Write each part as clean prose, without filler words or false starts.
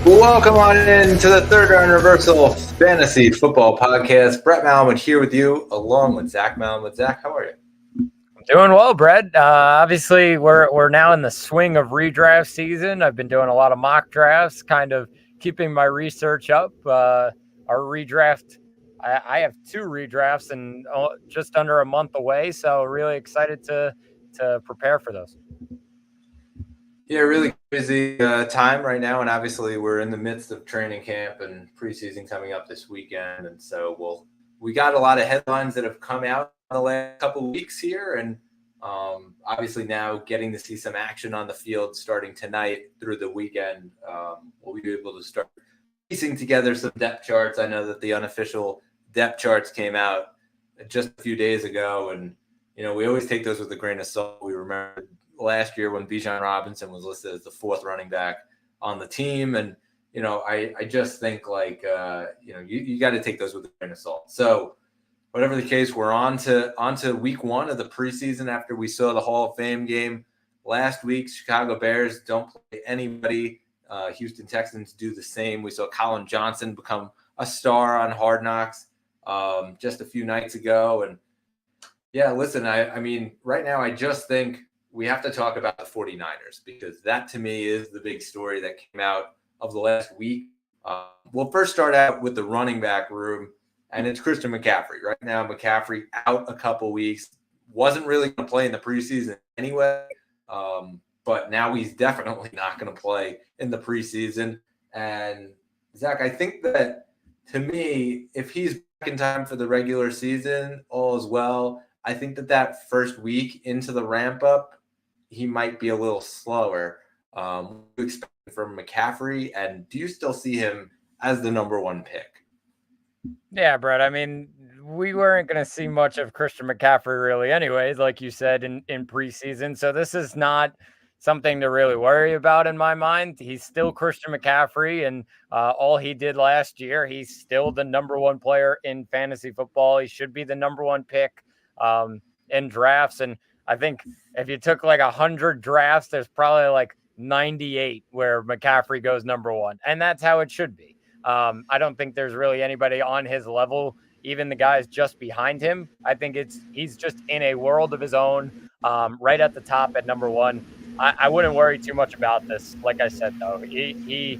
Welcome on in to the Third Round Reversal Fantasy Football Podcast. Brett Malamud here with you, along with Zach Malamud. Zach, how are you? I'm doing well, Brett. Obviously, we're now in the swing of redraft season. I've been doing a lot of mock drafts, kind of keeping my research up. Our redraft, I have two redrafts and just under a month away, so really excited to prepare for those. Yeah, really busy time right now, and obviously we're in the midst of training camp and preseason coming up this weekend, and so we got a lot of headlines that have come out in the last couple of weeks here, and obviously now getting to see some action on the field starting tonight through the weekend. We'll be able to start piecing together some depth charts. I know that the unofficial depth charts came out just a few days ago, and we always take those with a grain of salt. We remember last year when Bijan Robinson was listed as the fourth running back on the team. And, I just think you got to take those with a grain of salt. So whatever the case, we're on to week one of the preseason after we saw the Hall of Fame game last week. Chicago Bears don't play anybody. Houston Texans do the same. We saw Colin Johnson become a star on Hard Knocks just a few nights ago. And yeah, listen, I mean, right now I just think we have to talk about the 49ers because that to me is the big story that came out of the last week. We'll first start out with the running back room, and it's Christian McCaffrey. Right now, McCaffrey out a couple weeks, wasn't really going to play in the preseason anyway, but now he's definitely not going to play in the preseason. And Zach, I think that to me, if he's back in time for the regular season, all is well. I think that first week into the ramp up, he might be a little slower. What do you expect from McCaffrey, and do you still see him as the number one pick? Yeah, Brett. I mean, we weren't going to see much of Christian McCaffrey really anyways, like you said, in preseason. So this is not something to really worry about in my mind. He's still Christian McCaffrey, and all he did last year, he's still the number one player in fantasy football. He should be the number one pick in drafts. And I think if you took like 100 drafts, there's probably like 98 where McCaffrey goes number one. And that's how it should be. I don't think there's really anybody on his level, even the guys just behind him. I think he's just in a world of his own, right at the top at number one. I wouldn't worry too much about this. Like I said, though, he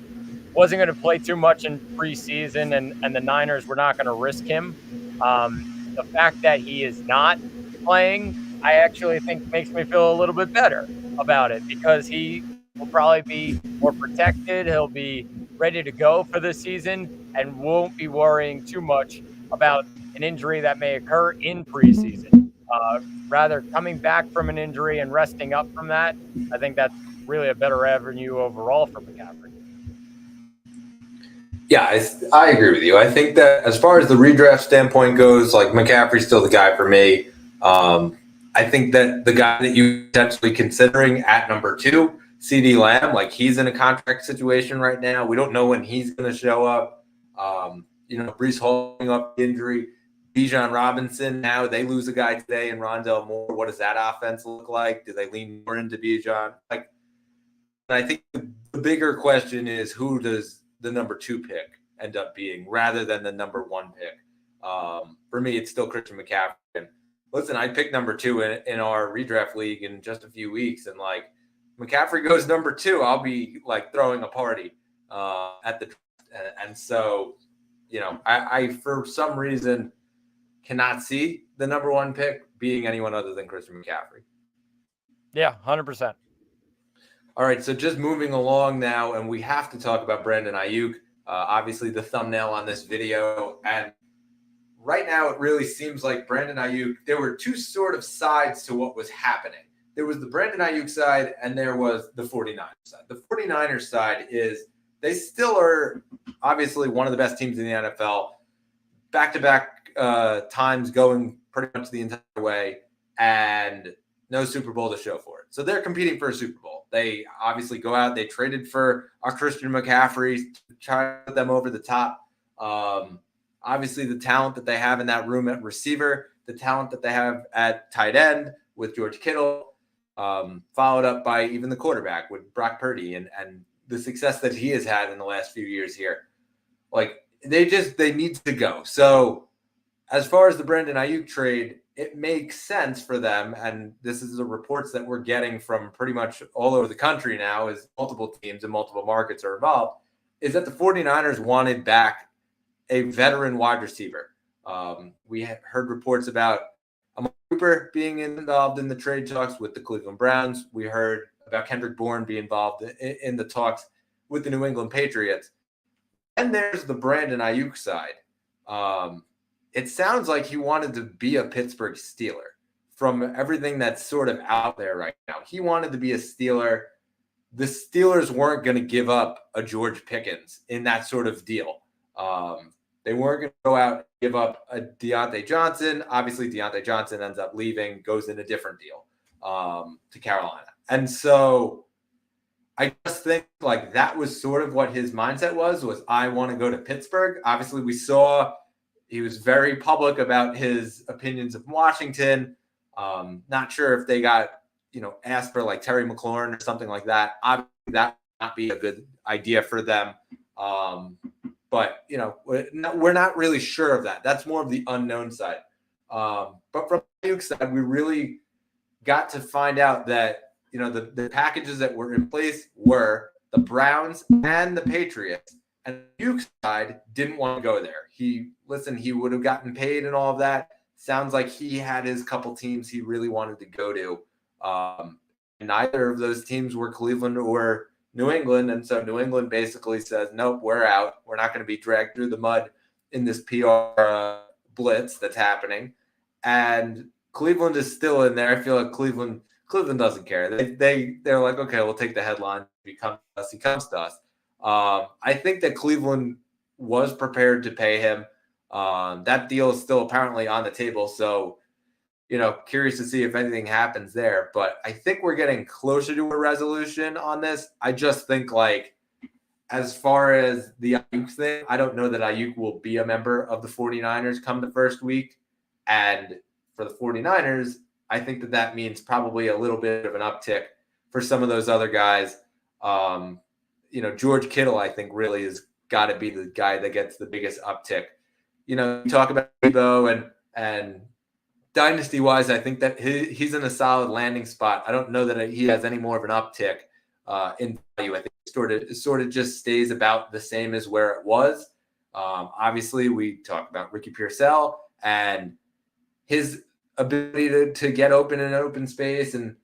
wasn't going to play too much in preseason, and the Niners were not going to risk him. The fact that he is not playing, I actually think makes me feel a little bit better about it because he will probably be more protected. He'll be ready to go for the season and won't be worrying too much about an injury that may occur in preseason. Rather, coming back from an injury and resting up from that, I think that's really a better avenue overall for McCaffrey. Yeah, I agree with you. I think that as far as the redraft standpoint goes, like McCaffrey's still the guy for me. I think that the guy that you're potentially considering at number 2, CeeDee Lamb, like he's in a contract situation right now. We don't know when he's going to show up. Breece Hall up injury. Bijan Robinson, now they lose a guy today in Rondale Moore. What does that offense look like? Do they lean more into Bijan? I think the bigger question is who does the number 2 pick end up being rather than the number 1 pick? For me, it's still Christian McCaffrey. And listen, I picked number 2 in our redraft league in just a few weeks, and like McCaffrey goes number 2, I'll be like throwing a party at the draft. And so, I for some reason cannot see the number 1 pick being anyone other than Christian McCaffrey. Yeah, 100%. All right, so just moving along now, and we have to talk about Brandon Aiyuk, obviously the thumbnail on this video. And right now it really seems like Brandon Aiyuk, there were two sort of sides to what was happening. There was the Brandon Aiyuk side, and there was the 49ers side. The 49ers side is they still are obviously one of the best teams in the NFL, back-to-back times going pretty much the entire way, and no Super Bowl to show for it. So they're competing for a Super Bowl. They obviously go out. They traded for our Christian McCaffrey to try to put them over the top. Obviously, the talent that they have in that room at receiver, the talent that they have at tight end with George Kittle, followed up by even the quarterback with Brock Purdy and the success that he has had in the last few years here. Like they need to go. So as far as the Brandon Ayuk trade, it makes sense for them. And this is the reports that we're getting from pretty much all over the country now, is multiple teams and multiple markets are involved, is that the 49ers wanted back a veteran wide receiver. We had heard reports about Amari Cooper being involved in the trade talks with the Cleveland Browns. We heard about Kendrick Bourne being involved in the talks with the New England Patriots. And there's the Brandon Ayuk side. It sounds like he wanted to be a Pittsburgh Steeler from everything that's sort of out there right now. He wanted to be a Steeler. The Steelers weren't going to give up a George Pickens in that sort of deal. They weren't going to go out and give up a Deontay Johnson. Obviously, Deontay Johnson ends up leaving, goes in a different deal to Carolina. And so I just think like that was sort of what his mindset was I want to go to Pittsburgh. Obviously, we saw he was very public about his opinions of Washington. Not sure if they got, asked for like Terry McLaurin or something like that. Obviously, that would not be a good idea for them. But, we're not really sure of that. That's more of the unknown side. But from Ayuk's side, we really got to find out that, the packages that were in place were the Browns and the Patriots. And Ayuk's side didn't want to go there. He would have gotten paid and all of that. Sounds like he had his couple teams he really wanted to go to. Neither of those teams were Cleveland or New England. And so New England basically says, nope, we're out. We're not going to be dragged through the mud in this PR blitz that's happening. And Cleveland is still in there. I feel like Cleveland doesn't care. They're like, okay, we'll take the headline. If he comes to us, he comes to us. I think that Cleveland was prepared to pay him. That deal is still apparently on the table. So, curious to see if anything happens there. But I think we're getting closer to a resolution on this. I just think, like, as far as the Ayuk thing, I don't know that Ayuk will be a member of the 49ers come the first week. And for the 49ers, I think that means probably a little bit of an uptick for some of those other guys. George Kittle, I think, really has got to be the guy that gets the biggest uptick. You talk about Debo and dynasty-wise, I think that he's in a solid landing spot. I don't know that he has any more of an uptick in value. I think it sort of just stays about the same as where it was. Obviously, we talk about Ricky Pearsall and his ability to get open in open space and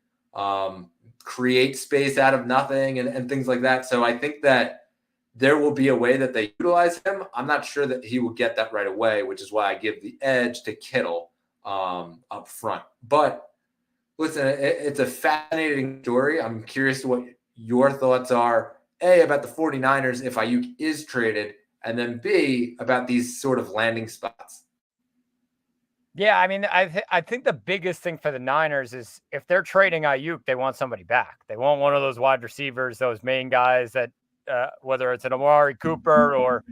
create space out of nothing and things like that. So I think that there will be a way that they utilize him. I'm not sure that he will get that right away, which is why I give the edge to Kittle up front. But listen, it's a fascinating story. I'm curious what your thoughts are, A, about the 49ers if Ayuk is traded, and then B, about these sort of landing spots. Yeah, I mean, I think the biggest thing for the Niners is if they're trading Ayuk, they want somebody back. They want one of those wide receivers, those main guys that, whether it's an Amari Cooper or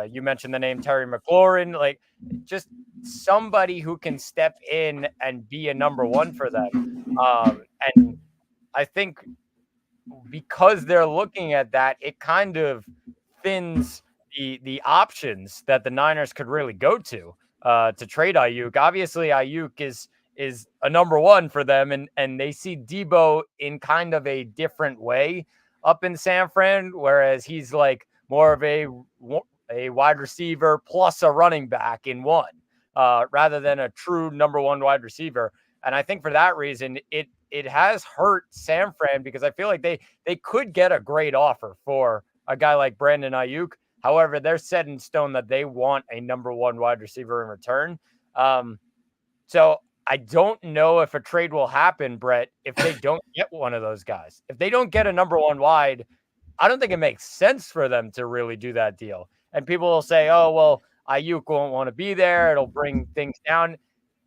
you mentioned the name Terry McLaurin, like just somebody who can step in and be a number one for them. And I think because they're looking at that, it kind of thins the options that the Niners could really go to trade Ayuk. Obviously, Ayuk is a number one for them, and they see Debo in kind of a different way up in San Fran, whereas he's like more of a wide receiver plus a running back in one, rather than a true number one wide receiver. And I think for that reason, it has hurt San Fran because I feel like they could get a great offer for a guy like Brandon Ayuk. However, they're set in stone that they want a number one wide receiver in return. So I don't know if a trade will happen, Brett, if they don't get one of those guys. If they don't get a number one wide, I don't think it makes sense for them to really do that deal. And people will say, oh, well, Ayuk won't want to be there. It'll bring things down.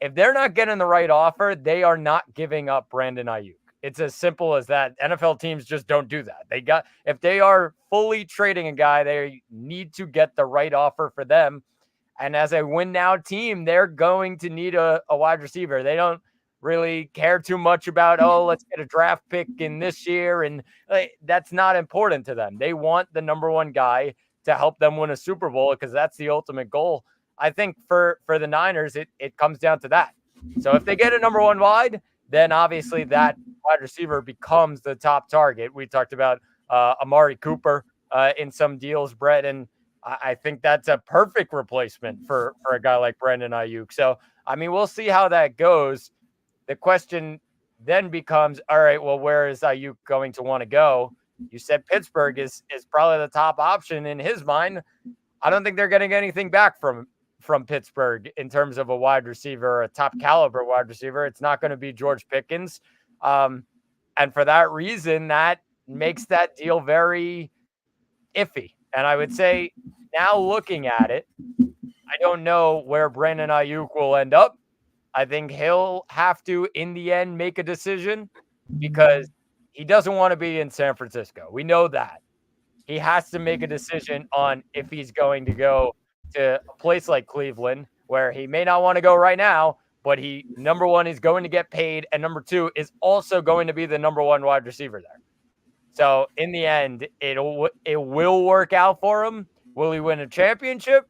If they're not getting the right offer, they are not giving up Brandon Ayuk. It's as simple as that. NFL teams just don't do that. If they are fully trading a guy, they need to get the right offer for them. And as a win now team, they're going to need a wide receiver. They don't really care too much about, let's get a draft pick in this year. And that's not important to them. They want the number one guy to help them win a Super Bowl because that's the ultimate goal. I think for the Niners, it comes down to that. So if they get a number one wide, then obviously that wide receiver becomes the top target. We talked about Amari Cooper in some deals, Brett, and I think that's a perfect replacement for a guy like Brandon Ayuk. So, I mean, we'll see how that goes. The question then becomes, all right, well, where is Ayuk going to want to go? You said Pittsburgh is probably the top option in his mind. I don't think they're getting anything back from Pittsburgh in terms of a wide receiver, a top caliber wide receiver. It's not going to be George Pickens. And for that reason, that makes that deal very iffy. And I would say now looking at it, I don't know where Brandon Ayuk will end up. I think he'll have to, in the end, make a decision because he doesn't want to be in San Francisco. We know that. He has to make a decision on if he's going to go to a place like Cleveland, where he may not want to go right now, but he, number one, is going to get paid, and number two, is also going to be the number one wide receiver there. So in the end, it will work out for him. Will he win a championship?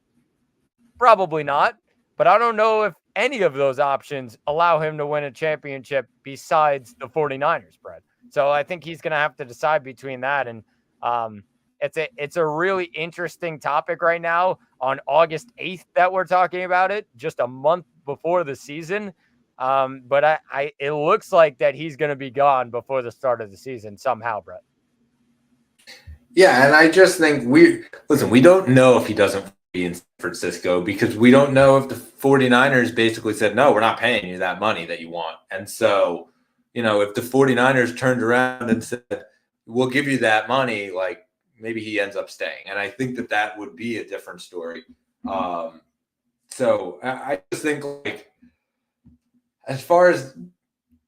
Probably not. But I don't know if any of those options allow him to win a championship besides the 49ers, Brett. So I think he's going to have to decide between that. And it's a really interesting topic right now on August 8th that we're talking about it, just a month before the season. But it looks like that he's going to be gone before the start of the season somehow, Brett. Yeah, and I just think we don't know if he doesn't be in San Francisco because we don't know if the 49ers basically said, no, we're not paying you that money that you want. And so, if the 49ers turned around and said, we'll give you that money, like maybe he ends up staying. And I think that would be a different story. So I just think like as far as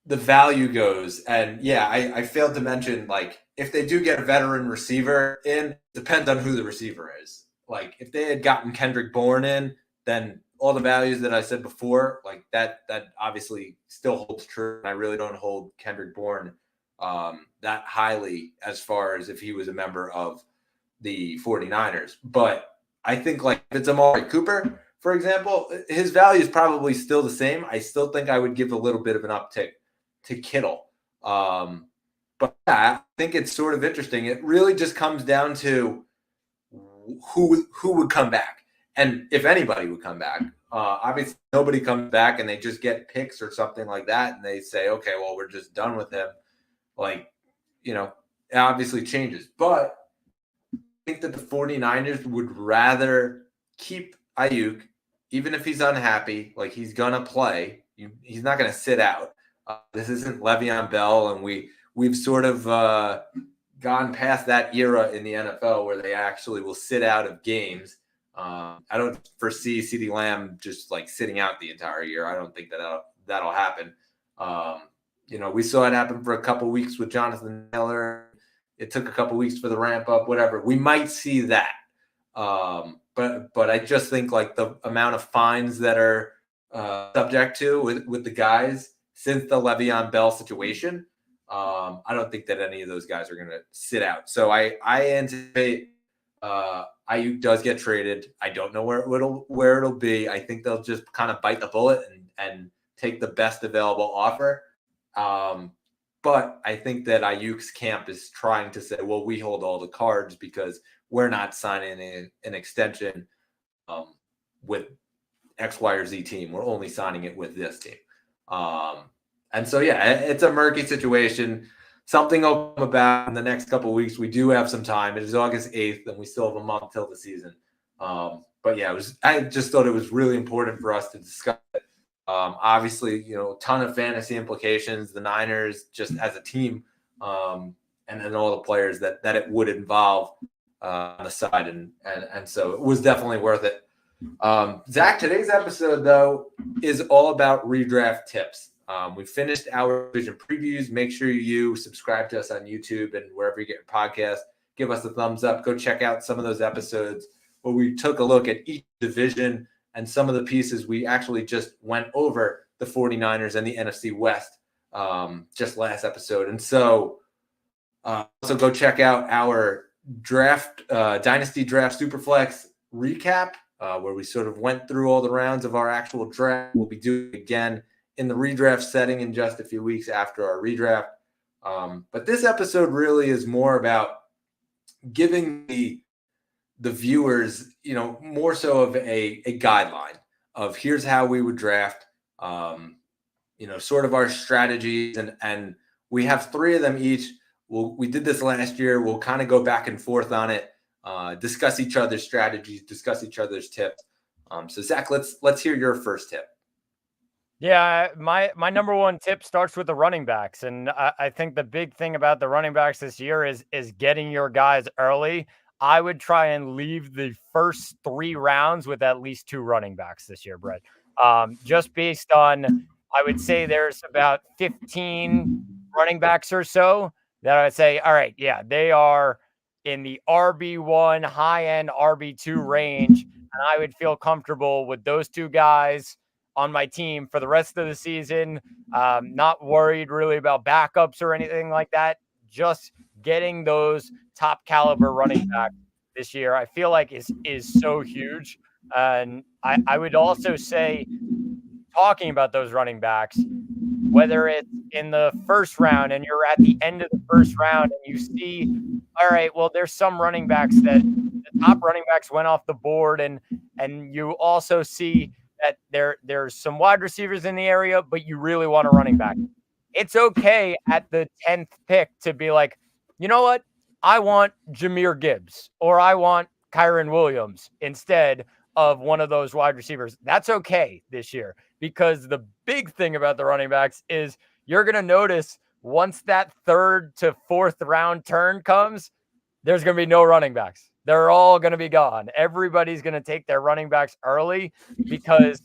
the value goes, and yeah, I failed to mention like if they do get a veteran receiver in, depends on who the receiver is. Like if they had gotten Kendrick Bourne in, then all the values that I said before, like that obviously still holds true. And I really don't hold Kendrick Bourne that highly as far as if he was a member of the 49ers. But I think like if it's Amari Cooper, for example, his value is probably still the same. I still think I would give a little bit of an uptick to Kittle. But yeah, I think it's sort of interesting. It really just comes down to who would come back and if anybody would come back. Obviously, nobody comes back and they just get picks or something like that. And they say, okay, well, we're just done with him. Like, it obviously changes. But I think that the 49ers would rather keep Ayuk, even if he's unhappy, like he's going to play. He's not going to sit out. This isn't Le'Veon Bell, and we've sort of gone past that era in the NFL where they actually will sit out of games. I don't foresee CeeDee Lamb just like sitting out the entire year. I don't think that'll happen. We saw it happen for a couple weeks with Jonathan Taylor. It took a couple weeks for the ramp up, whatever. We might see that. But I just think like the amount of fines that are subject to with the guys since the Le'Veon Bell situation, I don't think that any of those guys are going to sit out. So I anticipate Ayuk does get traded. I don't know where it'll be. I think they'll just kind of bite the bullet and take the best available offer. But I think that Ayuk's camp is trying to say, well, we hold all the cards because we're not signing an extension with X, Y, or Z team. We're only signing it with this team. And so, yeah, it's a murky situation. Something will come about in the next couple of weeks. We do have some time. It is August 8th, and we still have a month till the season. But, yeah, I just thought it was really important for us to discuss it. Obviously, a ton of fantasy implications, the Niners just as a team, and then all the players that it would involve on the side. And so it was definitely worth it. Zach, today's episode, though, is all about redraft tips. We finished our division previews. Make sure you subscribe to us on YouTube and wherever you get your podcast. Give us a thumbs up. Go check out some of those episodes where we took a look at each division and some of the pieces we actually just went over the 49ers and the NFC West just last episode. And so also go check out our draft Dynasty Draft Superflex recap, where we sort of went through all the rounds of our actual draft. We'll be doing it again in the redraft setting in just a few weeks after our redraft. But this episode really is more about giving the viewers, more so of a guideline of here's how we would draft, sort of our strategies. And we have 3 of them each. We did this last year. We'll kind of go back and forth on it, discuss each other's strategies, discuss each other's tips. So Zach, let's hear your first tip. Yeah, my number one tip starts with the running backs. And I think the big thing about the running backs this year is getting your guys early. I would try and leave the first 3 rounds with at least 2 running backs this year, Brett. Just based on, I would say there's about 15 running backs or so that I would say, all right, yeah, they are in the RB1, high-end RB2 range, and I would feel comfortable with those 2 guys on my team for the rest of the season. Not worried really about backups or anything like that. Just getting those top caliber running back this year, I feel like is so huge. And I would also say, talking about those running backs, whether it's in the first round and you're at the end of the first round and you see, all right, well, there's some running backs that the top running backs went off the board, and you also see that there's some wide receivers in the area, but you really want a running back. It's okay at the 10th pick to be like, you know what? I want Jahmyr Gibbs, or I want Kyren Williams instead of one of those wide receivers. That's okay this year, because the big thing about the running backs is you're going to notice once that 3rd to 4th round turn comes, there's going to be no running backs. They're all going to be gone. Everybody's going to take their running backs early because,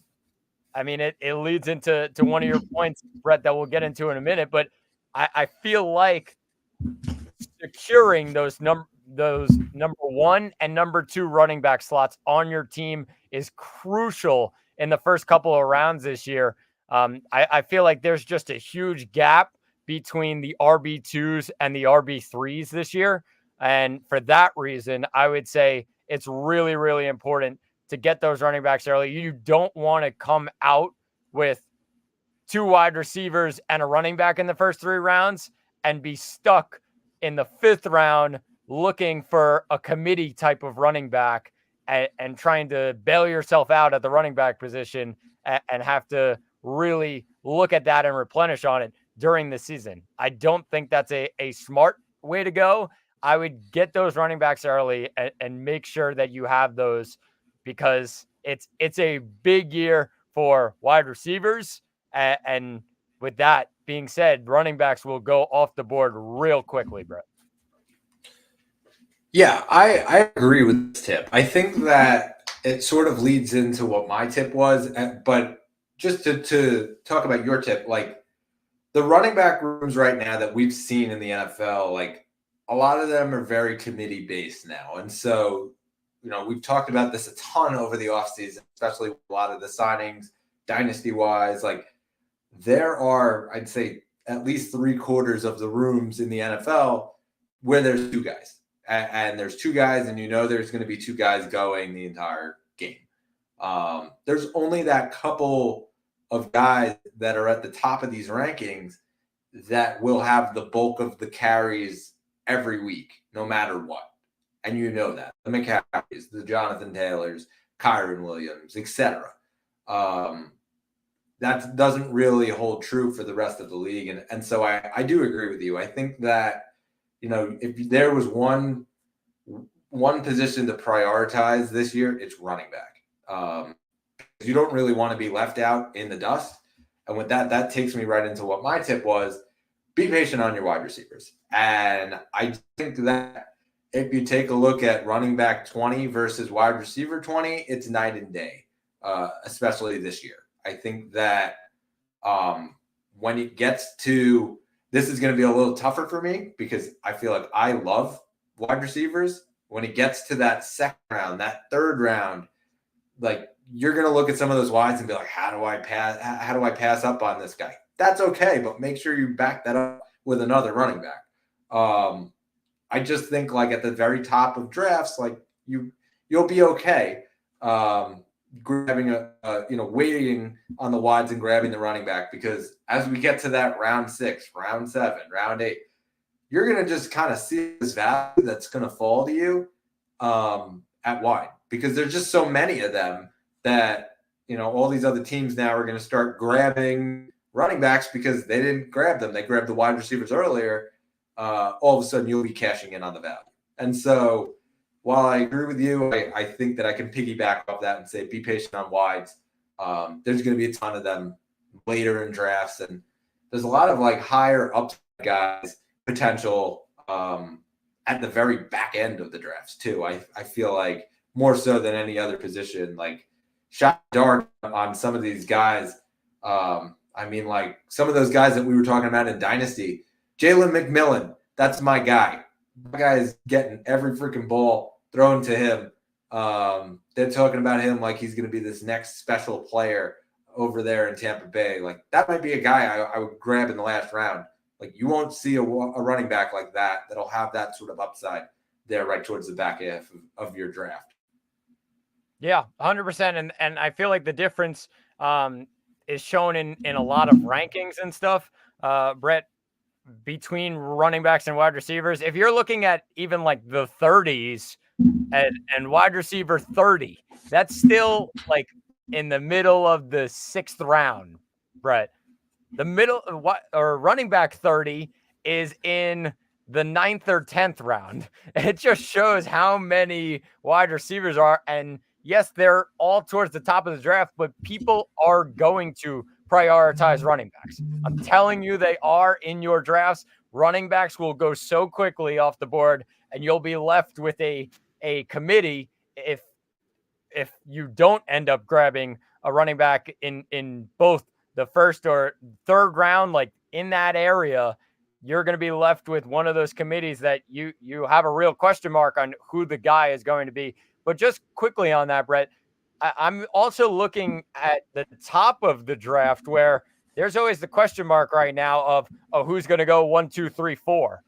I mean, it leads into one of your points, Brett, that we'll get into in a minute. But I feel like securing those number 1 and number 2 running back slots on your team is crucial in the first couple of rounds this year. I feel like there's just a huge gap between the RB2s and the RB3s this year. And for that reason, I would say it's really, really important to get those running backs early. You don't want to come out with 2 wide receivers and a running back in the first 3 rounds and be stuck in the 5th round looking for a committee type of running back and trying to bail yourself out at the running back position and have to really look at that and replenish on it during the season. I don't think that's a smart way to go. I would get those running backs early and make sure that you have those, because it's a big year for wide receivers. And with that being said, running backs will go off the board real quickly, Brett. Yeah, I agree with this tip. I think that it sort of leads into what my tip was, but just to talk about your tip, like the running back rooms right now that we've seen in the NFL, like a lot of them are very committee based now. And so, we've talked about this a ton over the offseason, especially with a lot of the signings, dynasty wise. Like there are, I'd say, at least 3/4 of the rooms in the NFL where there's 2 guys. And there's 2 guys, and there's going to be 2 guys going the entire game. There's only that couple of guys that are at the top of these rankings that will have the bulk of the carries every week, no matter what. And that. The McCaffreys, the Jonathan Taylors, Kyren Williams, etc. That doesn't really hold true for the rest of the league. And so I do agree with you. I think that, if there was one position to prioritize this year, it's running back. You don't really want to be left out in the dust. And with that takes me right into what my tip was: be patient on your wide receivers. And I think that if you take a look at running back 20 versus wide receiver 20, it's night and day, especially this year. I think that when it gets to, this is going to be a little tougher for me because I feel like I love wide receivers. When it gets to that 2nd round, that 3rd round, like you're going to look at some of those wides and be like, how do I pass up on this guy? That's okay, but make sure you back that up with another running back. I just think like at the very top of drafts, like you'll be okay. Grabbing waiting on the wides and grabbing the running back, because as we get to that round 6, round 7, round 8, you're going to just kind of see this value that's going to fall to you at wide, because there's just so many of them that, all these other teams now are going to start grabbing running backs because they didn't grab them. They grabbed the wide receivers earlier. All of a sudden you'll be cashing in on the value. And so while I agree with you, I think that I can piggyback off that and say be patient on wides. There's going to be a ton of them later in drafts, and there's a lot of like higher upside guys potential at the very back end of the drafts too. I feel like more so than any other position, like shot dark on some of these guys. Like some of those guys that we were talking about in Dynasty, Jalen McMillan, that's my guy. My guy is getting every freaking ball thrown to him. They're talking about him like he's going to be this next special player over there in Tampa Bay. Like that might be a guy I would grab in the last round. Like you won't see a running back like that that'll have that sort of upside there right towards the back half of your draft. Yeah, 100%. And I feel like the difference is shown in a lot of rankings and stuff, Brett, between running backs and wide receivers. If you're looking at even like the 30s and wide receiver 30, that's still like in the middle of the 6th round, Brett. The middle or running back 30 is in the 9th or 10th round. It just shows how many wide receivers are. And yes, they're all towards the top of the draft, but people are going to prioritize running backs. I'm telling you, they are in your drafts. Running backs will go so quickly off the board, and you'll be left with a committee if you don't end up grabbing a running back in both the 1st or 3rd round, like in that area. You're going to be left with one of those committees that you have a real question mark on who the guy is going to be. But just quickly on that, Brett, I'm also looking at the top of the draft where there's always the question mark right now of who's going to go 1, 2, 3, 4.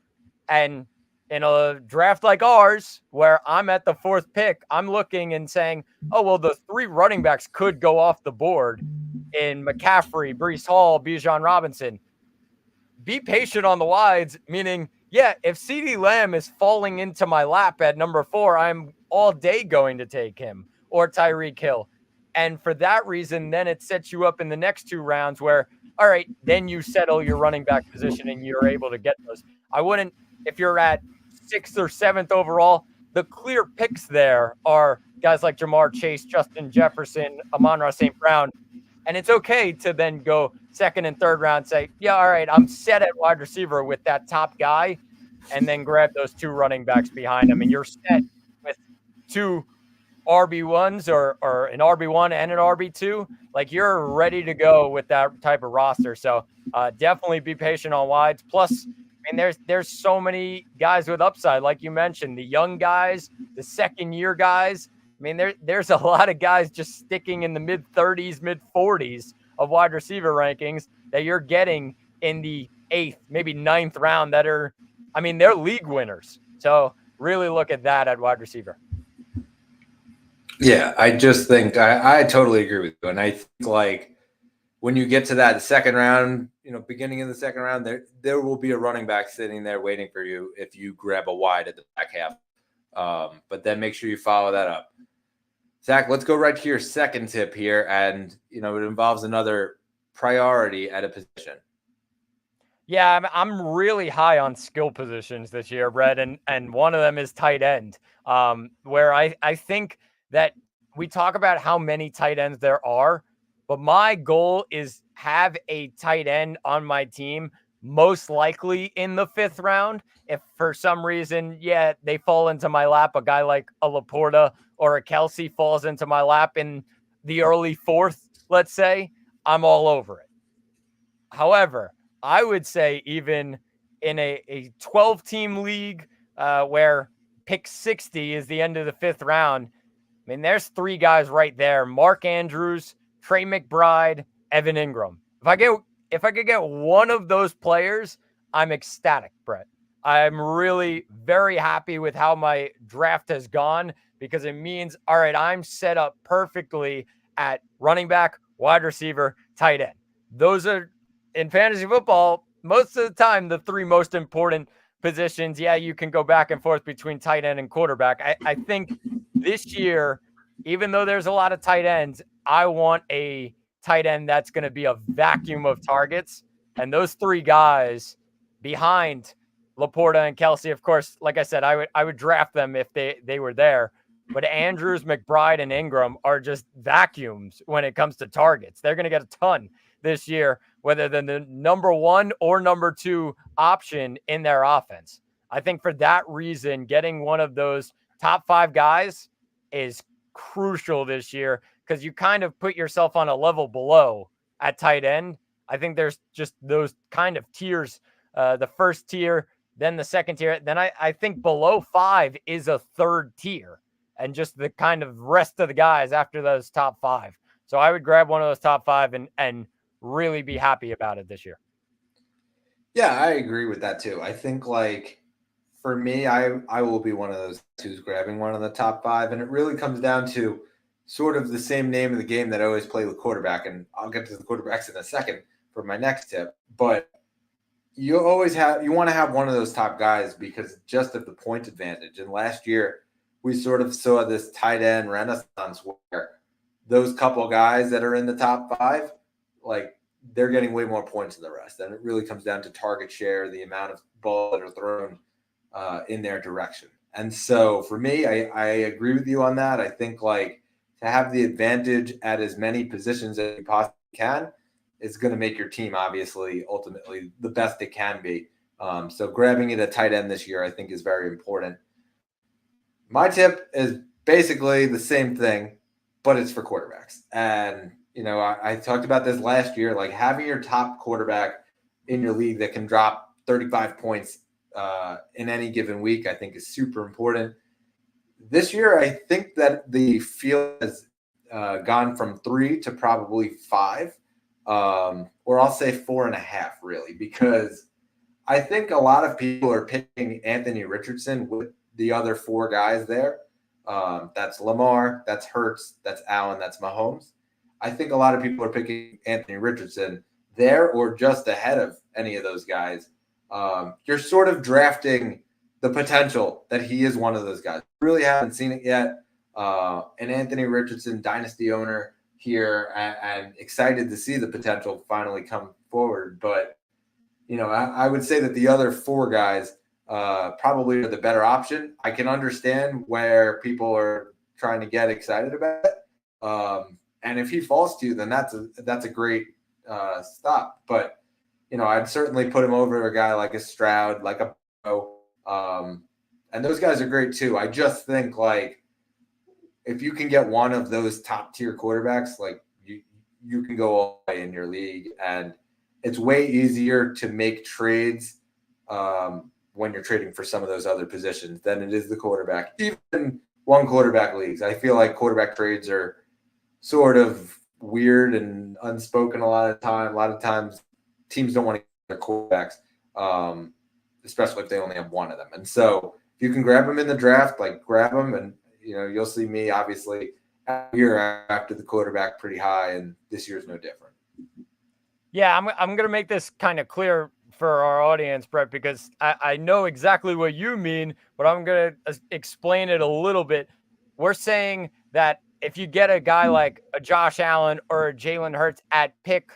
And in a draft like ours, where I'm at the 4th pick, I'm looking and saying, oh, well, the 3 running backs could go off the board in McCaffrey, Breece Hall, Bijan Robinson. Be patient on the wides, meaning, yeah, if CeeDee Lamb is falling into my lap at number 4, I'm all day going to take him, or Tyreek Hill. And for that reason, then it sets you up in the next 2 rounds where, all right, then you settle your running back position and you're able to get those. I wouldn't, if you're at 6th or 7th overall, the clear picks there are guys like Jamar Chase, Justin Jefferson, Amon-Ra St. Brown. And it's okay to then go 2nd and 3rd round, say, yeah, all right, I'm set at wide receiver with that top guy, and then grab those 2 running backs behind him. And you're set with 2 RB1s or an RB1 and an RB2. Like you're ready to go with that type of roster. So definitely be patient on wides. Plus, I mean, there's so many guys with upside, like you mentioned, the young guys, the 2nd-year guys. I mean, there's a lot of guys just sticking in the mid-30s, mid-40s of wide receiver rankings that you're getting in the 8th, maybe 9th round that are, I mean, they're league winners. So really look at that at wide receiver. Yeah, I just think I totally agree with you. And I think like when you get to that 2nd round, beginning of the 2nd round, there will be a running back sitting there waiting for you if you grab a wide at the back half. But then make sure you follow that up. Zach, let's go right to your 2nd tip here. And, it involves another priority at a position. Yeah, I'm really high on skill positions this year, Brett, and one of them is tight end, where I think that we talk about how many tight ends there are, but my goal is have a tight end on my team, most likely in the 5th round. If for some reason, they fall into my lap, a guy like a Laporta or a Kelsey falls into my lap in the early 4th, let's say, I'm all over it. However, I would say even in a 12-team league where pick 60 is the end of the 5th round, I mean, there's three guys right there: Mark Andrews, Trey McBride, Evan Ingram. If I could get one of those players, I'm ecstatic, Brett. I'm really very happy with how my draft has gone because it means, all right, I'm set up perfectly at running back, wide receiver, tight end. Those are, in fantasy football, most of the time, the three most important positions. Yeah, you can go back and forth between tight end and quarterback. I think this year, even though there's a lot of tight ends, I want a tight end that's going to be a vacuum of targets. And those three guys behind Laporta and Kelsey, of course, like I said, I would draft them if they were there. But Andrews, McBride, and Ingram are just vacuums when it comes to targets. They're going to get a ton this year, whether they're the number one or number two option in their offense. I think for that reason, getting one of those top five guys is crucial this year because you kind of put yourself on a level below at tight end. I think there's just those kind of tiers, the first tier, then the second tier. Then I think below five is a third tier and just the kind of rest of the guys after those top five. So I would grab one of those top five and really be happy about it this year. Yeah, I agree with that too. I think like for me, I will be one of those who's grabbing one of the top five. And it really comes down to sort of the same name of the game that I always play with quarterback. And I'll get to the quarterbacks in a second for my next tip. But you want to have one of those top guys because just of the point advantage. And last year, we sort of saw this tight end renaissance where those couple guys that are in the top five, like they're getting way more points than the rest. And it really comes down to target share, the amount of balls that are thrown in their direction. And so for me, I agree with you on that. I think like to have the advantage at as many positions as you possibly can is going to make your team obviously ultimately the best it can be. So grabbing it at tight end this year, I think is very important. My tip is basically the same thing, but it's for quarterbacks. And, you know, I talked about this last year, like having your top quarterback in your league that can drop 35 points in any given week, I think is super important. This year, I think that the field has gone from 3 to probably 5, or I'll say 4.5, really, because I think a lot of people are picking Anthony Richardson with the other 4 guys there. That's Lamar, that's Hurts, that's Allen, that's Mahomes. I think a lot of people are picking Anthony Richardson there or just ahead of any of those guys. You're sort of drafting the potential that he is one of those guys. Really haven't seen it yet. An Anthony Richardson dynasty owner here and excited to see the potential finally come forward. But, you know, I would say that the other 4 guys probably are the better option. I can understand where people are trying to get excited about it. And if he falls to you, then that's a great stop. But, you know, I'd certainly put him over a guy like a Stroud, like a and those guys are great too. I just think like if you can get one of those top tier quarterbacks, like you can go all the way in your league, and it's way easier to make trades when you're trading for some of those other positions than it is the quarterback. Even one quarterback leagues, I feel like quarterback trades are sort of weird and unspoken a lot of time. A lot of times teams don't want to get their quarterbacks, especially if they only have one of them. And so if you can grab them in the draft, like grab them, and you know you'll see me obviously a year after the quarterback pretty high, and this year's no different. Yeah, I'm gonna make this kind of clear for our audience, Brett, because I know exactly what you mean, but I'm gonna explain it a little bit. We're saying that if you get a guy like a Josh Allen or a Jalen Hurts at pick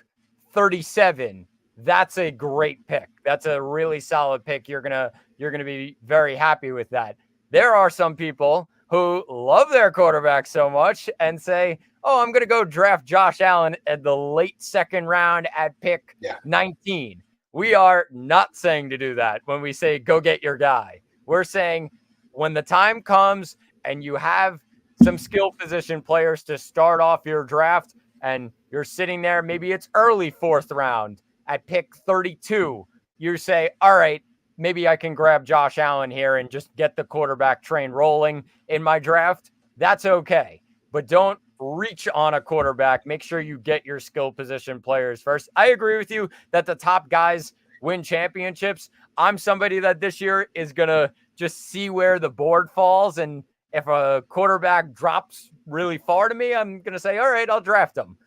37, that's a great pick. That's a really solid pick. You're gonna be very happy with that. There are some people who love their quarterback so much and say, "Oh, I'm gonna go draft Josh Allen at the late second round at pick 19." We are not saying to do that when we say go get your guy. We're saying when the time comes and you have some skill position players to start off your draft and you're sitting there, maybe it's early 4th round at pick 32, you say, all right, maybe I can grab Josh Allen here and just get the quarterback train rolling in my draft. That's okay. but don't reach on a quarterback. Make sure you get your skill position players first. I agree with you that the top guys win championships. I'm somebody that this year is going to just see where the board falls. And if a quarterback drops really far to me, I'm going to say, all right, I'll draft him.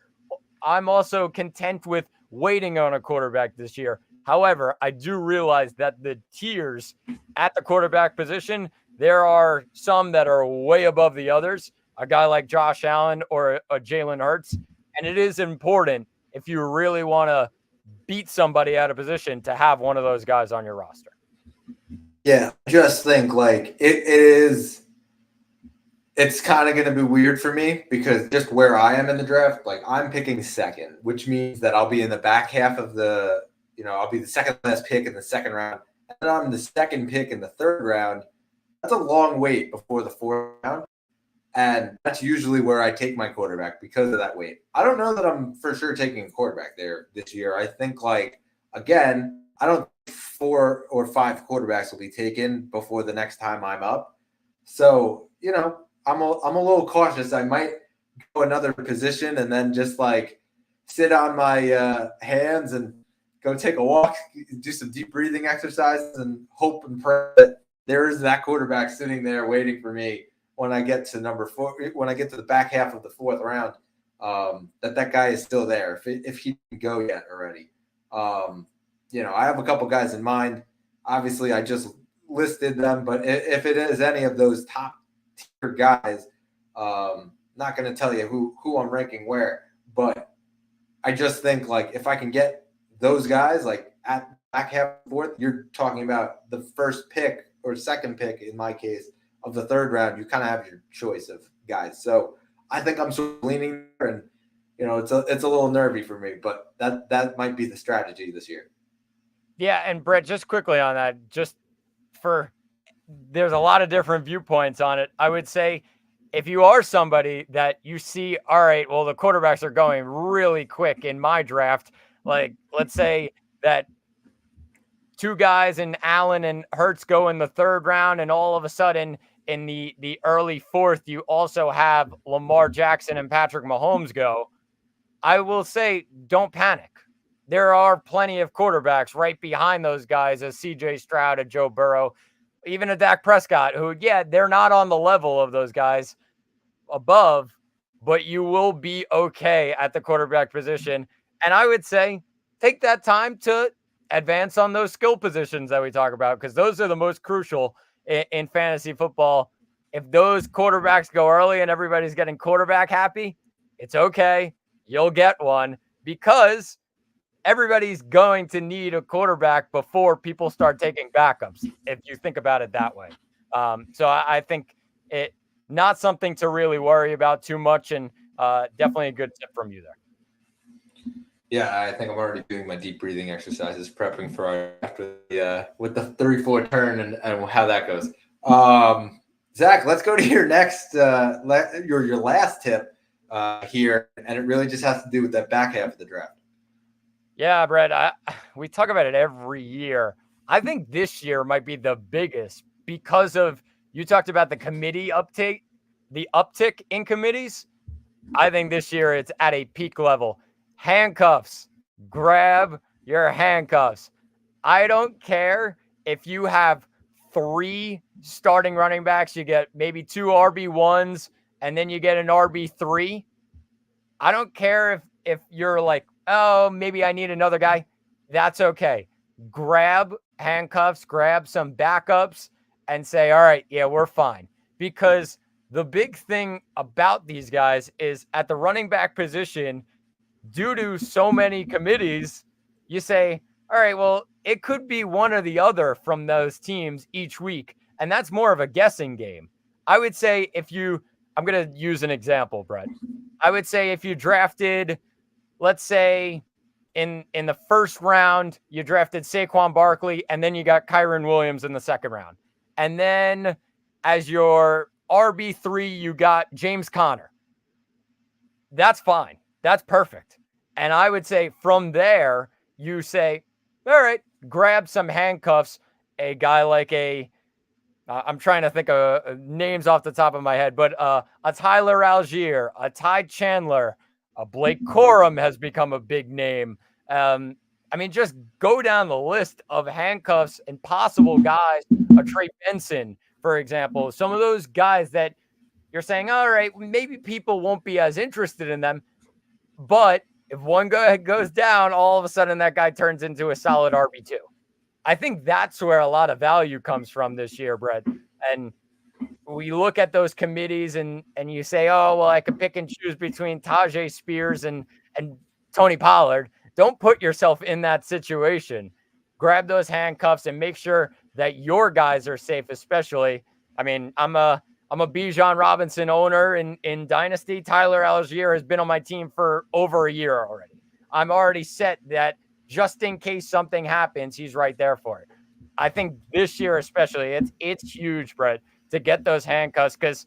I'm also content with waiting on a quarterback this year. However, I do realize that the tiers at the quarterback position, there are some that are way above the others. A guy like Josh Allen or a Jalen Hurts. And it is important if you really want to beat somebody out of position to have one of those guys on your roster. Yeah, just think like it's kind of going to be weird for me because just where I am in the draft, like I'm picking second, which means that I'll be in the back half of I'll be the second last pick in the second round. And I'm the second pick in the third round. That's a long wait before the fourth round. And that's usually where I take my quarterback because of that wait. I don't know that I'm for sure taking a quarterback there this year. I think again, I don't think 4 or 5 quarterbacks will be taken before the next time I'm up. So, I'm a little cautious. I might go another position and then just sit on my hands and go take a walk, do some deep breathing exercises and hope and pray that there is that quarterback sitting there waiting for me when I get to number 4, when I get to the back half of the fourth round, that guy is still there if he didn't go yet already. I have a couple guys in mind. Obviously, I just listed them, but if it is any of those top tier guys, not going to tell you who I'm ranking where, but I just think if I can get those guys at back half fourth, you're talking about the first pick or second pick in my case of the third round, you kind of have your choice of guys. So I think I'm sort of leaning there, and it's a little nervy for me, but that might be the strategy this year. Yeah, and Brett, just quickly on that, there's a lot of different viewpoints on it. I would say if you are somebody that you see, all right, well, the quarterbacks are going really quick in my draft, let's say that 2 guys and Allen and Hurts go in the third round, and all of a sudden in the early fourth, you also have Lamar Jackson and Patrick Mahomes go. I will say, don't panic. There are plenty of quarterbacks right behind those guys, as CJ Stroud, a Joe Burrow, even a Dak Prescott, who, they're not on the level of those guys above, but you will be okay at the quarterback position. And I would say take that time to advance on those skill positions that we talk about, because those are the most crucial in fantasy football. If those quarterbacks go early and everybody's getting quarterback happy, it's okay. You'll get one because everybody's going to need a quarterback before people start taking backups, if you think about it that way. So I think it not something to really worry about too much, and definitely a good tip from you there. Yeah, I think I'm already doing my deep breathing exercises, prepping for after with the 3-4 turn and how that goes. Zach, let's go to your next your last tip here, and it really just has to do with that back half of the draft. Yeah, Brett, we talk about it every year. I think this year might be the biggest because of, you talked about the committee uptick in committees. I think this year it's at a peak level. Handcuffs. Grab your handcuffs. I don't care if you have 3 starting running backs, you get maybe 2 RB1s, and then you get an RB3. I don't care if you're like, oh, maybe I need another guy. That's okay. Grab handcuffs, grab some backups, and say, all right, yeah, we're fine. Because the big thing about these guys is at the running back position, due to so many committees, you say, all right, well, it could be one or the other from those teams each week. And that's more of a guessing game. I would say I'm going to use an example, Brett. I would say if you drafted, let's say in the first round, you drafted Saquon Barkley, and then you got Kyren Williams in the second round. And then as your RB3, you got James Conner. That's fine. That's perfect. And I would say from there, you say, all right, grab some handcuffs, a guy like a I'm trying to think of names off the top of my head, but a Tyler Algier, a Ty Chandler, a Blake Corum has become a big name. I mean, just go down the list of handcuffs and possible guys. A Trey Benson, for example, some of those guys that you're saying, all right, maybe people won't be as interested in them, but if one guy goes down, all of a sudden that guy turns into a solid RB2. I think that's where a lot of value comes from this year, Brett. And we look at those committees and you say, oh, well, I could pick and choose between Tajay Spears and Tony Pollard. Don't put yourself in that situation. Grab those handcuffs and make sure that your guys are safe, especially. I mean, I'm a Bijan Robinson owner in Dynasty. Tyler Algier has been on my team for over a year already. I'm already set that just in case something happens, he's right there for it. I think this year especially, it's huge, Brett, to get those handcuffs because,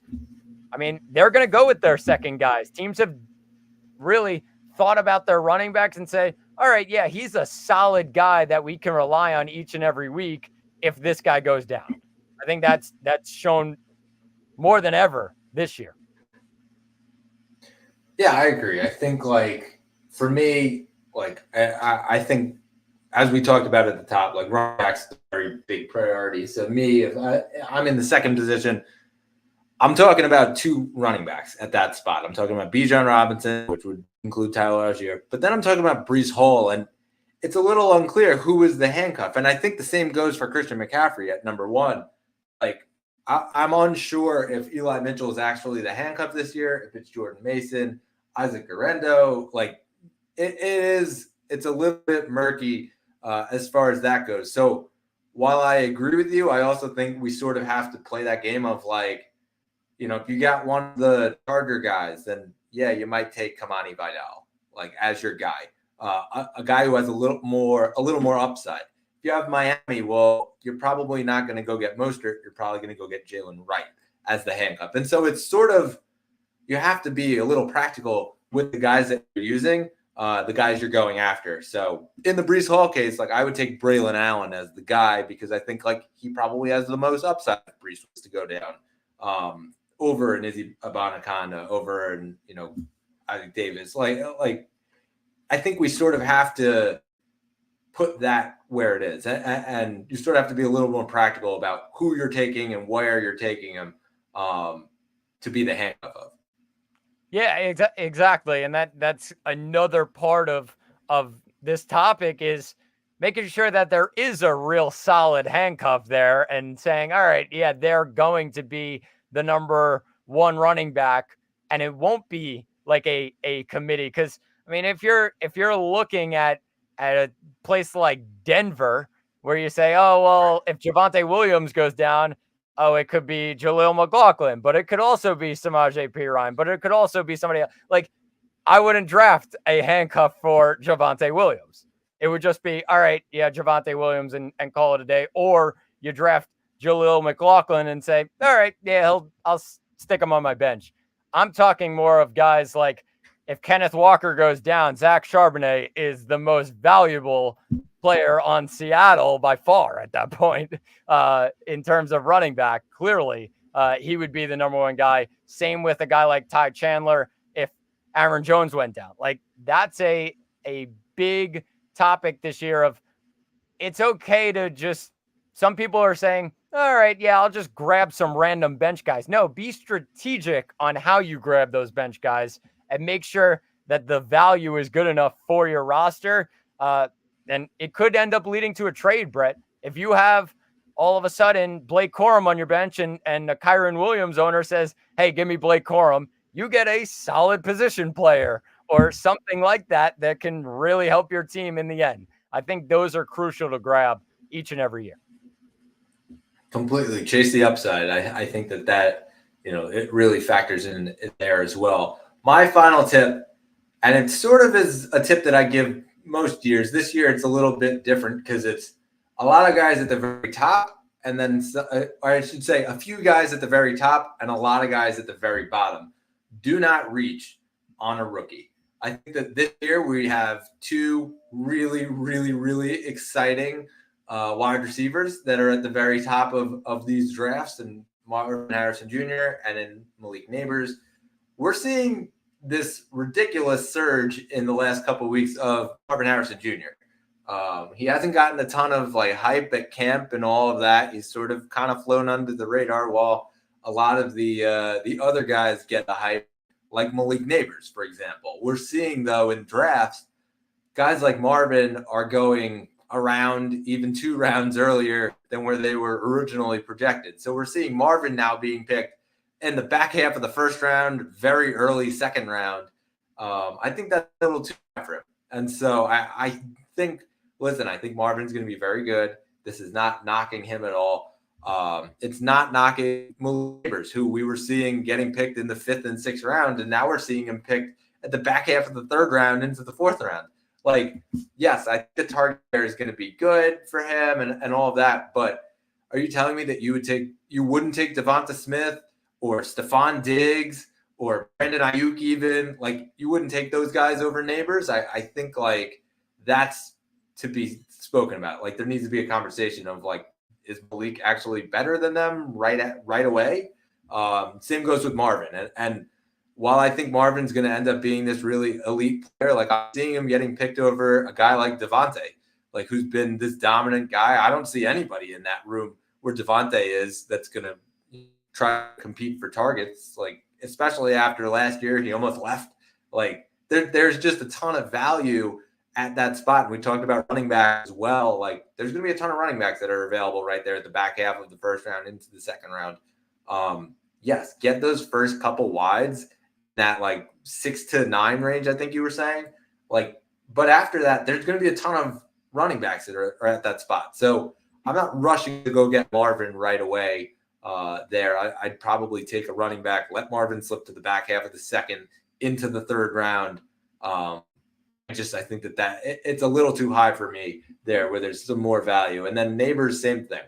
I mean, they're going to go with their second guys. Teams have really thought about their running backs and say, all right, yeah, he's a solid guy that we can rely on each and every week if this guy goes down. I think that's shown more than ever this year. Yeah, I agree. I think, like, for me, like, I think, as we talked about at the top, like, running back's a very big priority. So me, if I'm in the second position, I'm talking about two running backs at that spot. I'm talking about Bijan Robinson, which would include Tyler Algier. But then I'm talking about Breece Hall, and it's a little unclear who is the handcuff. And I think the same goes for Christian McCaffrey at number one. Like, I'm unsure if Eli Mitchell is actually the handcuff this year, if it's Jordan Mason, Isaac Guerrero. Like, it's a little bit murky as far as that goes. So while I agree with you, I also think we sort of have to play that game of, like, you know, if you got one of the Charger guys, then yeah, you might take Kamani Vidal like as your guy, a guy who has a little more upside. If you have Miami, well, you're probably not going to go get Mostert. You're probably going to go get Jalen Wright as the handcuff. And so it's sort of, you have to be a little practical with the guys that you're using, the guys you're going after. So in the Breece Hall case, like, I would take Braylon Allen as the guy because I think, like, he probably has the most upside if Breece was to go down. Over an Izzy Abanikanda, over and, you know, Isaac Davis. Like I think we sort of have to put that where it is, and you sort of have to be a little more practical about who you're taking and where you're taking them to be the handcuff of. Yeah, exactly, and that's another part of this topic is making sure that there is a real solid handcuff there and saying, all right, yeah, they're going to be the number one running back, and it won't be like a committee. Because I mean, if you're looking at a place like Denver, where you say, oh well, if Javonte Williams goes down, oh, it could be Jaleel McLaughlin, but it could also be Samaje Perine, but it could also be somebody else. Like, I wouldn't draft a handcuff for Javonte Williams. It would just be, all right, yeah, Javonte Williams and call it a day. Or you draft Jaleel McLaughlin and say, all right, yeah, I'll stick him on my bench. I'm talking more of guys like, if Kenneth Walker goes down, Zach Charbonnet is the most valuable player on Seattle by far at that point in terms of running back. Clearly, he would be the number one guy. Same with a guy like Ty Chandler if Aaron Jones went down. Like, that's a big topic this year of, it's okay to just, some people are saying, all right, yeah, I'll just grab some random bench guys. No, be strategic on how you grab those bench guys and make sure that the value is good enough for your roster. And it could end up leading to a trade, Brett. If you have all of a sudden Blake Corum on your bench and the Kyron Williams owner says, hey, give me Blake Corum, you get a solid position player or something like that that can really help your team in the end. I think those are crucial to grab each and every year. Completely chase the upside. I think that, you know, it really factors in there as well. My final tip, and it sort of is a tip that I give most years. This year, it's a little bit different because it's a lot of guys at the very top, and then, or I should say, a few guys at the very top and a lot of guys at the very bottom. Do not reach on a rookie. I think that this year we have two really, really, really exciting wide receivers that are at the very top of these drafts, and Marvin Harrison Jr. and then Malik Nabers. We're seeing this ridiculous surge in the last couple of weeks of Marvin Harrison Jr. He hasn't gotten a ton of like hype at camp and all of that. He's sort of kind of flown under the radar while a lot of the other guys get the hype, like Malik Nabers, for example. We're seeing, though, in drafts, guys like Marvin are going around even 2 rounds earlier than where they were originally projected. So we're seeing Marvin now being picked in the back half of the first round, very early second round. I think that's a little too high for him. And so I think Marvin's going to be very good. This is not knocking him at all. It's not knocking Nabers, who we were seeing getting picked in the 5th and 6th round, and now we're seeing him picked at the back half of the 3rd round into the 4th round. Like, yes, I think the target there is going to be good for him and all of that, but are you telling me that you wouldn't take Devonta Smith or Stephon Diggs or Brandon Ayuk even? Like, you wouldn't take those guys over Nabers? I think, like, that's to be spoken about. Like, there needs to be a conversation of, like, is Malik actually better than them right away? Same goes with Marvin. And while I think Marvin's going to end up being this really elite player, like, I'm seeing him getting picked over a guy like Devontae, like, who's been this dominant guy. I don't see anybody in that room where Devontae is that's going to try to compete for targets, like, especially after last year, he almost left. Like, there's just a ton of value at that spot. And we talked about running backs as well. Like, there's going to be a ton of running backs that are available right there at the back half of the 1st round into the 2nd round. Yes, get those first couple wides, that like 6 to 9 range, I think you were saying. Like, but after that, there's going to be a ton of running backs that are at that spot. So I'm not rushing to go get Marvin right away there. I'd probably take a running back, let Marvin slip to the back half of the 2nd into the 3rd round. I think that it's a little too high for me there, where there's some more value. And then Nabers, same thing.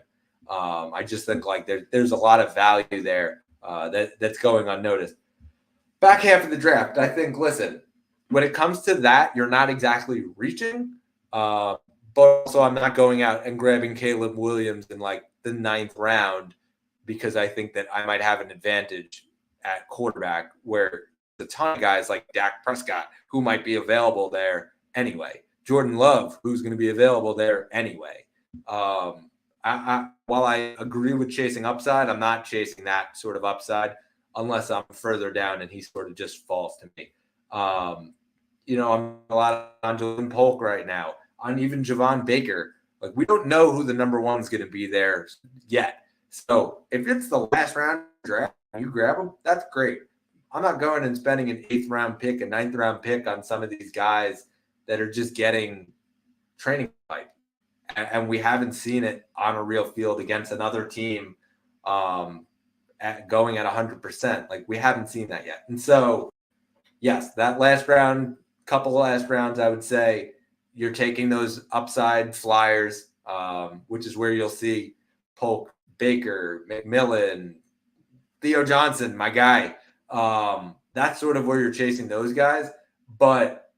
I just think like there's a lot of value there that's going unnoticed. Back half of the draft, I think, listen, when it comes to that, you're not exactly reaching, but also I'm not going out and grabbing Caleb Williams in like the 9th round, because I think that I might have an advantage at quarterback, where a ton of guys like Dak Prescott who might be available there anyway. Jordan Love, who's going to be available there anyway. While I agree with chasing upside, I'm not chasing that sort of upside unless I'm further down and he sort of just falls to me. I'm a lot on Jalen Polk right now, on even Javon Baker. Like, we don't know who the number 1 is going to be there yet. So if it's the last round draft, you grab them, that's great. I'm not going and spending an 8th round pick, a 9th round pick on some of these guys that are just getting training hype. And we haven't seen it on a real field against another team going at 100%. Like, we haven't seen that yet. And so, yes, that couple of last rounds, I would say you're taking those upside flyers, which is where you'll see Polk, Baker, McMillan, Theo Johnson, my guy. That's sort of where you're chasing those guys, but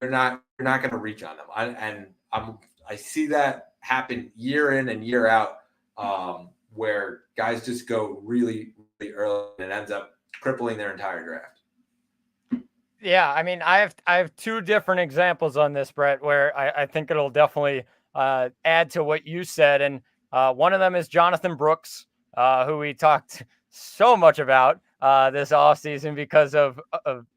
you're not going to reach on them. I see that happen year in and year out, where guys just go really, really early and it ends up crippling their entire draft. Yeah, I mean, I have 2 different examples on this, Brett, where I think it'll definitely add to what you said. And one of them is Jonathan Brooks, who we talked so much about this offseason because of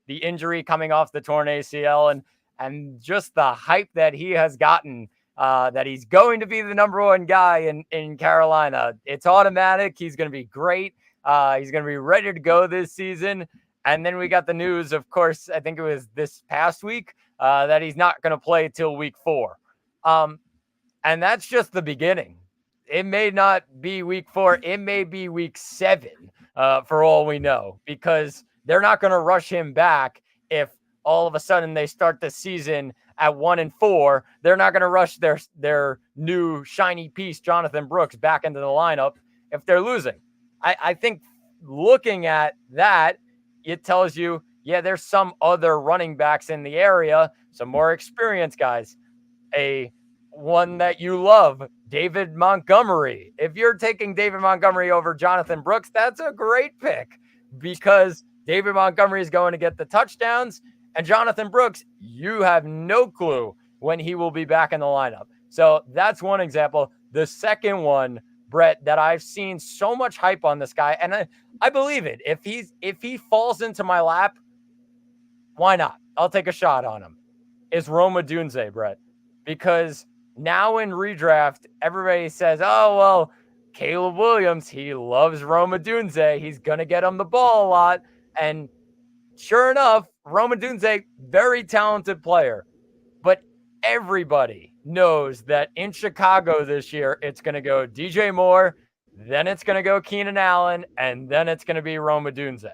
the injury coming off the torn ACL and just the hype that he has gotten, that he's going to be the number 1 guy in Carolina. It's automatic. He's going to be great. He's going to be ready to go this season. And then we got the news, of course, I think it was this past week, that he's not going to play till week 4. And that's just the beginning. It may not be week 4. It may be week 7, for all we know, because they're not going to rush him back. If all of a sudden they start the season at 1-4, they're not going to rush their new shiny piece, Jonathan Brooks, back into the lineup if they're losing. I think looking at that, it tells you, yeah, there's some other running backs in the area, some more experienced guys. One that you love, David Montgomery. If you're taking David Montgomery over Jonathan Brooks, that's a great pick because David Montgomery is going to get the touchdowns, and Jonathan Brooks, you have no clue when he will be back in the lineup. So that's one example. The second one, Brett, that I've seen so much hype on this guy, and I believe it. If he falls into my lap, why not? I'll take a shot on him. Is Rome Odunze, Brett, because now in redraft, everybody says, "Oh well, Caleb Williams, he loves Rome Odunze. He's gonna get him the ball a lot." And sure enough, Rome Odunze, very talented player, but everybody knows that in Chicago this year, it's going to go DJ Moore, then it's going to go Keenan Allen, and then it's going to be Rome Odunze.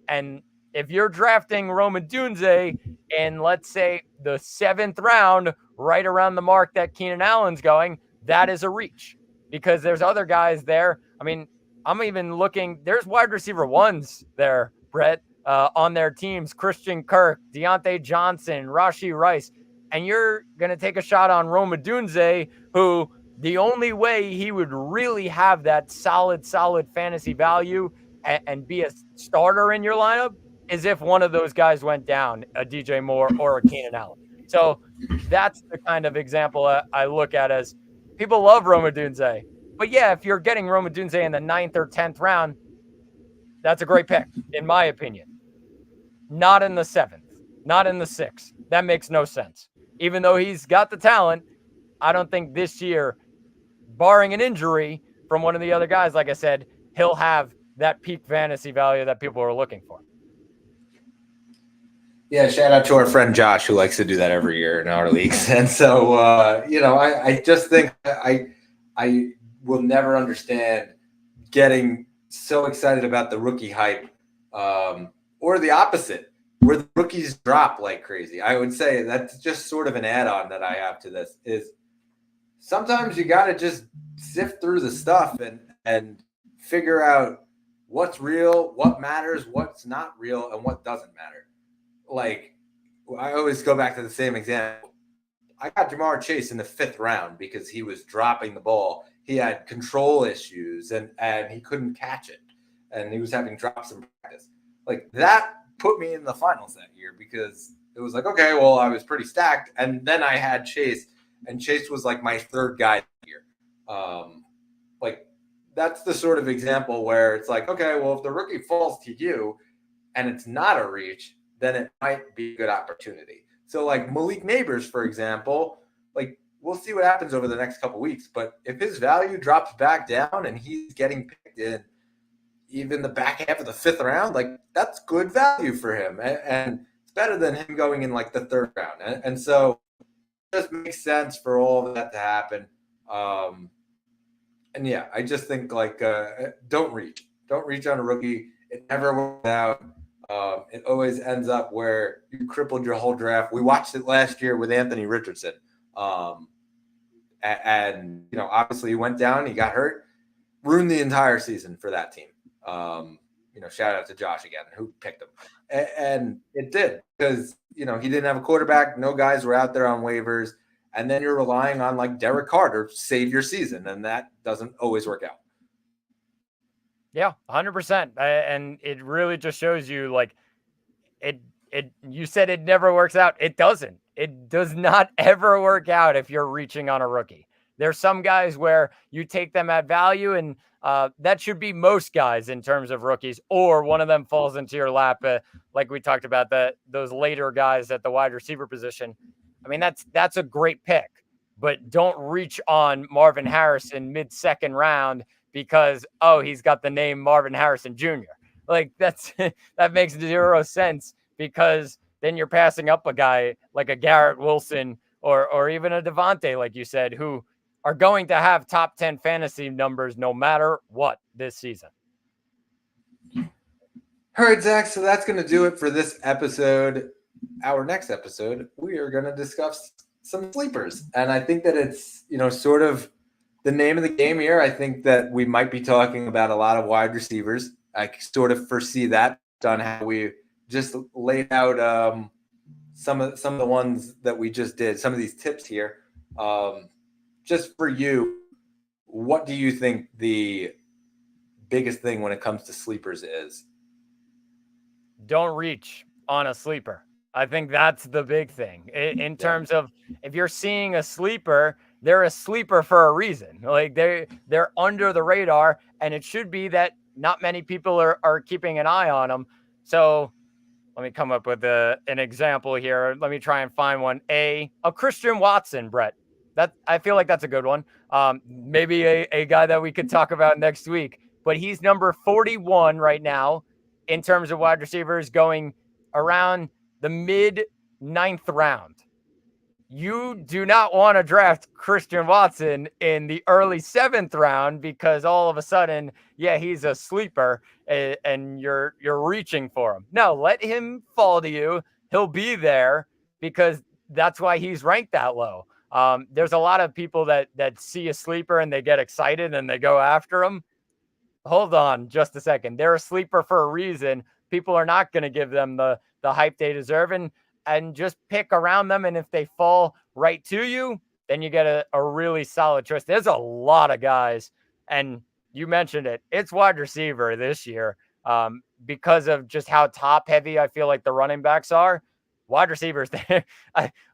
And if you're drafting Rome Odunze in, let's say, the 7th round, right around the mark that Keenan Allen's going, that is a reach because there's other guys there. I mean, I'm even looking, there's wide receiver ones there, Brett, on their teams, Christian Kirk, Deontay Johnson, Rashee Rice. And you're going to take a shot on Rome Odunze, who the only way he would really have that solid fantasy value and be a starter in your lineup is if one of those guys went down, a DJ Moore or a Keenan Allen. So that's the kind of example I look at as people love Rome Odunze. But yeah, if you're getting Rome Odunze in the 9th or 10th round, that's a great pick, in my opinion. Not in the 7th, not in the 6th. That makes no sense. Even though he's got the talent, I don't think this year, barring an injury from one of the other guys, like I said, he'll have that peak fantasy value that people are looking for. Yeah, shout out to our friend Josh, who likes to do that every year in our leagues. And so, I just think I will never understand getting so excited about the rookie hype or the opposite, where the rookies drop like crazy. I would say that's just sort of an add-on that I have to this is sometimes you got to just sift through the stuff and figure out what's real, what matters, what's not real, and what doesn't matter. Like, I always go back to the same example. I got Jamar Chase in the 5th round because he was dropping the ball. He had control issues and he couldn't catch it. And he was having drops in practice. Like, that put me in the finals that year because it was like, okay, well, I was pretty stacked. And then I had Chase, and Chase was like my 3rd guy that year. That's the sort of example where it's like, okay, well, if the rookie falls to you and it's not a reach, then it might be a good opportunity. So like Malik Neighbors, for example, like we'll see what happens over the next couple of weeks. But if his value drops back down and he's getting picked in even the back half of the 5th round, like that's good value for him. And it's better than him going in like the 3rd round. And so it just makes sense for all of that to happen. And yeah, I just think like don't reach on a rookie. It never works out. It always ends up where you crippled your whole draft. We watched it last year with Anthony Richardson. And obviously he went down, he got hurt, ruined the entire season for that team. Shout out to Josh again, who picked him. And it did because, he didn't have a quarterback. No guys were out there on waivers. And then you're relying on like Derek Carr to save your season. And that doesn't always work out. Yeah, 100%. And it really just shows you like you said it never works out. It doesn't. It does not ever work out if you're reaching on a rookie. There's some guys where you take them at value, and that should be most guys in terms of rookies, or one of them falls into your lap, like we talked about, those later guys at the wide receiver position. I mean, that's a great pick, but don't reach on Marvin Harrison mid-2nd round because, he's got the name Marvin Harrison Jr. Like that makes 0 sense because then you're passing up a guy like a Garrett Wilson or even a Devontae, like you said, who are going to have top 10 fantasy numbers no matter what this season. All right, Zach. So that's going to do it for this episode. Our next episode, we are going to discuss some sleepers. And I think that it's, sort of the name of the game here. I think that we might be talking about a lot of wide receivers. I sort of foresee that on how we just laid out some of the ones that we just did, some of these tips here. Just for you, what do you think the biggest thing when it comes to sleepers is? Don't reach on a sleeper. I think that's the big thing in terms of if you're seeing a sleeper, they're a sleeper for a reason. Like they're under the radar, and it should be that not many people are keeping an eye on them. So let me come up with an example here. Let me try and find one. A Christian Watson, Brett. That I feel like that's a good one. Maybe a guy that we could talk about next week. But he's number 41 right now in terms of wide receivers, going around the mid 9th round. You do not want to draft Christian Watson in the early 7th round because all of a sudden, he's a sleeper and you're reaching for him. No, let him fall to you. He'll be there because that's why he's ranked that low. There's a lot of people that see a sleeper and they get excited and they go after him. Hold on just a second. They're a sleeper for a reason. People are not going to give them the hype they deserve and just pick around them. And if they fall right to you, then you get a really solid choice. There's a lot of guys, and you mentioned it. It's wide receiver this year because of just how top heavy I feel like the running backs are. Wide receivers,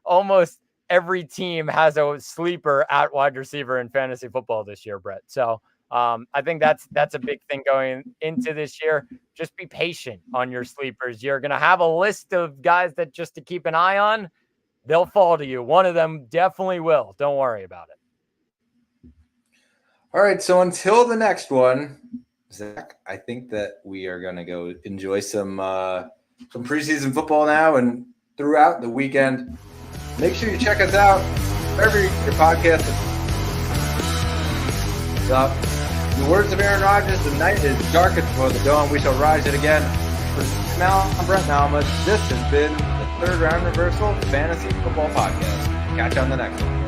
almost every team has a sleeper at wide receiver in fantasy football this year, Brett. So I think that's a big thing going into this year. Just be patient on your sleepers. You're going to have a list of guys that just to keep an eye on. They'll fall to you. One of them definitely will. Don't worry about it. All right. So until the next one, Zach, I think that we are going to go enjoy some preseason football now and throughout the weekend. Make sure you check us out wherever your podcast is up. In the words of Aaron Rodgers, the night is darkest before the dawn. We shall rise it again. For Mal, I'm Brett Malmus. This has been the Third Round Reversal Fantasy Football Podcast. Catch you on the next one.